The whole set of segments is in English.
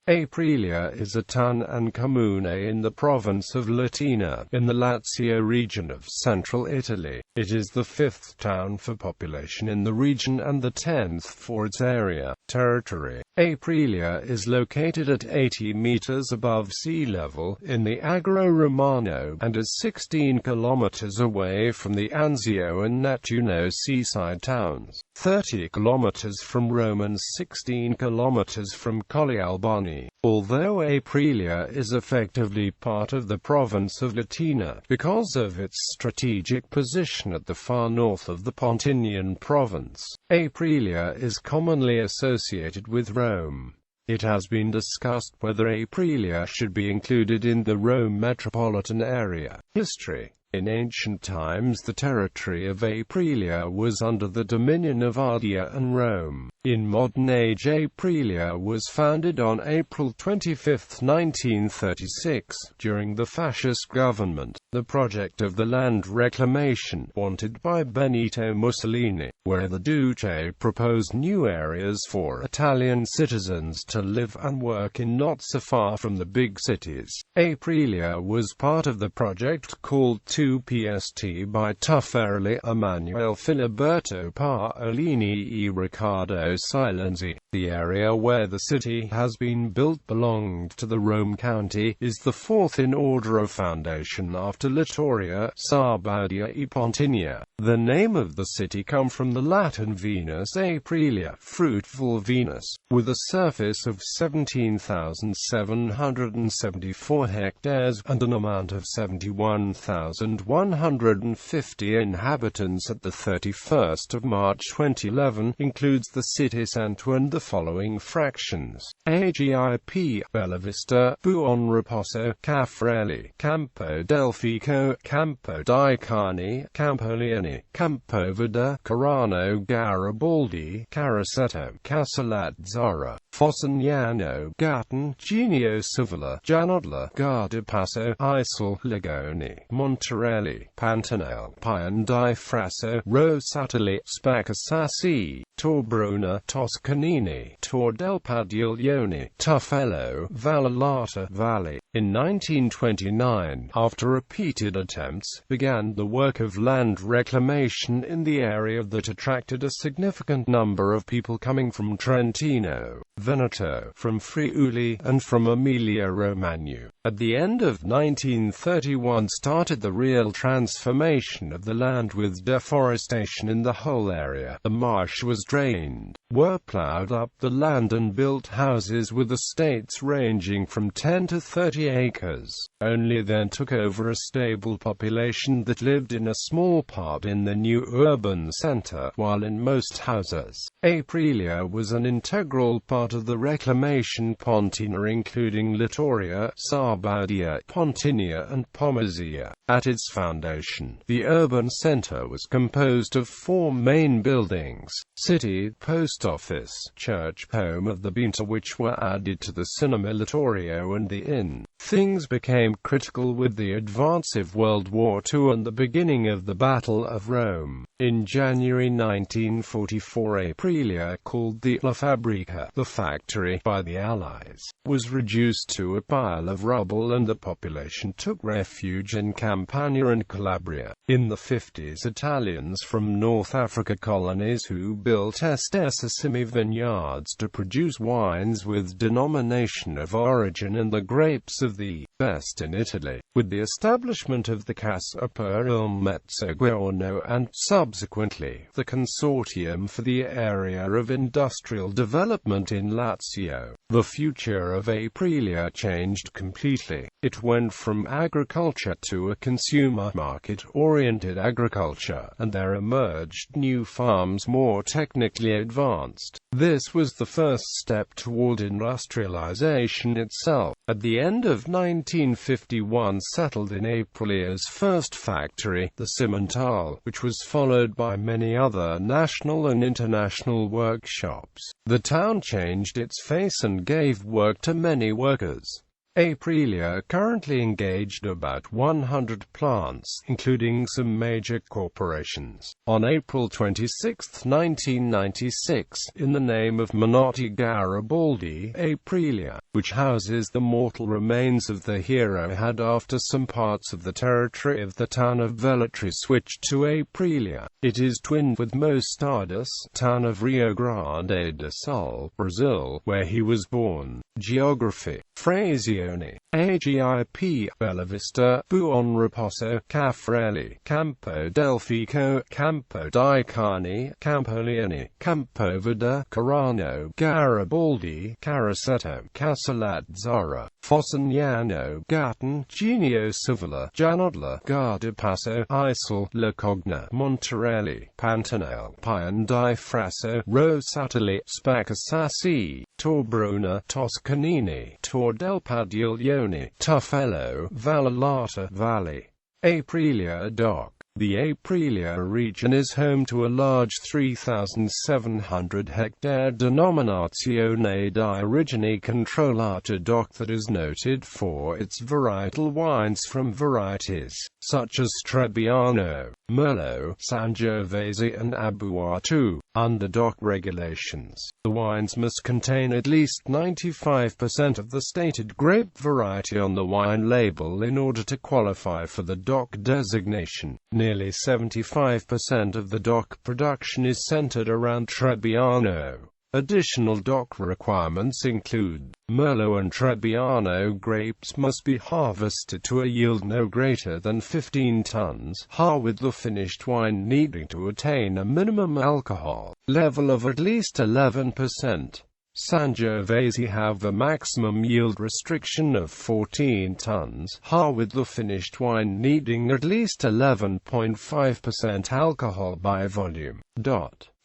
Aprilia is a town and comune in the province of Latina, in the Lazio region of central Italy. It is the fifth town for population in the region and the 10th for its area, territory. Aprilia is located at 80 meters above sea level, in the Agro Romano, and is 16 kilometers away from the Anzio and Nettuno seaside towns, 30 kilometers from Rome and 16 kilometers from Colli Albani. Although Aprilia is effectively part of the province of Latina, because of its strategic position at the far north of the Pontinian province, Aprilia is commonly associated with Rome. It has been discussed whether Aprilia should be included in the Rome metropolitan area. History. In ancient times the territory of Aprilia was under the dominion of Ardea and Rome. In modern age Aprilia was founded on April 25, 1936, during the fascist government, the project of the land reclamation, wanted by Benito Mussolini, where the Duce proposed new areas for Italian citizens to live and work in not so far from the big cities. Aprilia was part of the project called 2PST by Tuffarelli, Emanuele Filiberto Paolini e Riccardo Silenzi. The area where the city has been built belonged to the Rome County, is the fourth in order of foundation after Littoria, Sabaudia e Pontinia. The name of the city comes from the Latin Venus Aprilia, fruitful Venus, with a surface of 17,774 hectares, and an amount of 71,150 inhabitants at the 31st of March 2011, includes the city centre and the following fractions: AGIP, Bellavista, Buon Riposo, Caffarelli, Campo del Fico, Campo di Cani, Campoliani, Campoverde, Carano Garibaldi, Caraceto, Casalazzara, Fossignano, Gatton, Genio Civola, Gianodla, Gardapasso, Isole, Ligoni, Monterelli, Pantanale, Pian di Frasso, Rosatali, Spaccasassi, Torbruna, Toscanini, Tor del Padiglione, Tuffello, Vallalata Valley. In 1929, after repeated attempts, began the work of land reclamation in the area that attracted a significant number of people coming from Trentino, Veneto, from Friuli, and from Emilia-Romagna. At the end of 1931 started the real transformation of the land with deforestation in the whole area. The marsh was drained, were ploughed up the land and built houses with estates ranging from 10 to 30 acres. Only then took over a stable population that lived in a small part in the new urban centre, while in most houses. Aprilia was an integral part of the reclamation Pontina, including Littoria, Sabaudia, Pontinia and Pomezia. At its foundation, the urban centre was composed of four main buildings: city, post office, church, home of the Beata, which were added to the cinema Littorio and the inn. Things became critical with the advance of World War II and the beginning of the Battle of Rome. In January 1944, Aprilia, called the La Fabbrica, the factory, by the Allies, was reduced to a pile of rubble and the population took refuge in Campania and Calabria. In the 50s, Italians from North Africa colonies who built estesissimi vineyards to produce wines with denomination of origin and the grapes of the best in Italy. With the establishment of the Casa per il Mezzogiorno and, subsequently, the Consortium for the Area of Industrial Development in Lazio, the future of Aprilia changed completely. It went from agriculture to a consumer market-oriented agriculture, and there emerged new farms more technically advanced. This was the first step toward industrialization itself. At the end of 1951 settled in Aprilia's first factory, the Cimental, which was followed by many other national and international workshops. The town changed its face and gave work to many workers. Aprilia currently engaged about 100 plants, including some major corporations. On April 26, 1996, in the name of Menotti Garibaldi, Aprilia, which houses the mortal remains of the hero, had, after some parts of the territory of the town of Velletri switched to Aprilia. It is twinned with Mostardas, town of Rio Grande do Sul, Brazil, where he was born. Geography. Frazione, AGIP, Bella Vista, Buon Riposo, Caffarelli, Campo del Fico, Campo di Cani, Campoliani, Campoverde, Carano, Garibaldi, Caraceto, Casalazzara, Fossaniano, Gatton, Genio Civola, Gianodla, Gardapasso, Isel, La Cogna, Monterelli, Pantanale, Pian di Frasso, Rosatali, Spaccasassi, Torbruna, Toscanini, Tor del Padiglione, Tuffello, Vallalata Valley. Aprilia Dock. The Aprilia region is home to a large 3,700-hectare Denominazione di Origine Controllata dock that is noted for its varietal wines from varieties such as Trebbiano, Merlot, Sangiovese and Abuatu. Under dock regulations, the wines must contain at least 95% of the stated grape variety on the wine label in order to qualify for the dock designation. Nearly 75% of the dock production is centered around Trebbiano. Additional dock requirements include, Merlot and Trebbiano grapes must be harvested to a yield no greater than 15 tons, with the finished wine needing to attain a minimum alcohol level of at least 11%. Sangiovese have a maximum yield restriction of 14 tons, with the finished wine needing at least 11.5% alcohol by volume.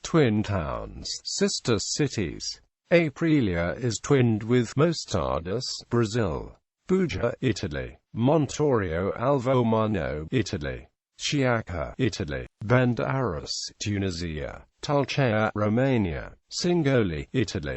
Twin towns, sister cities. Aprilia is twinned with Mostardas, Brazil; Bugia, Italy; Montorio Alvomano, Italy; Chiaca, Italy; Bendaras, Tunisia; Tulcea, Romania; Singoli, Italy.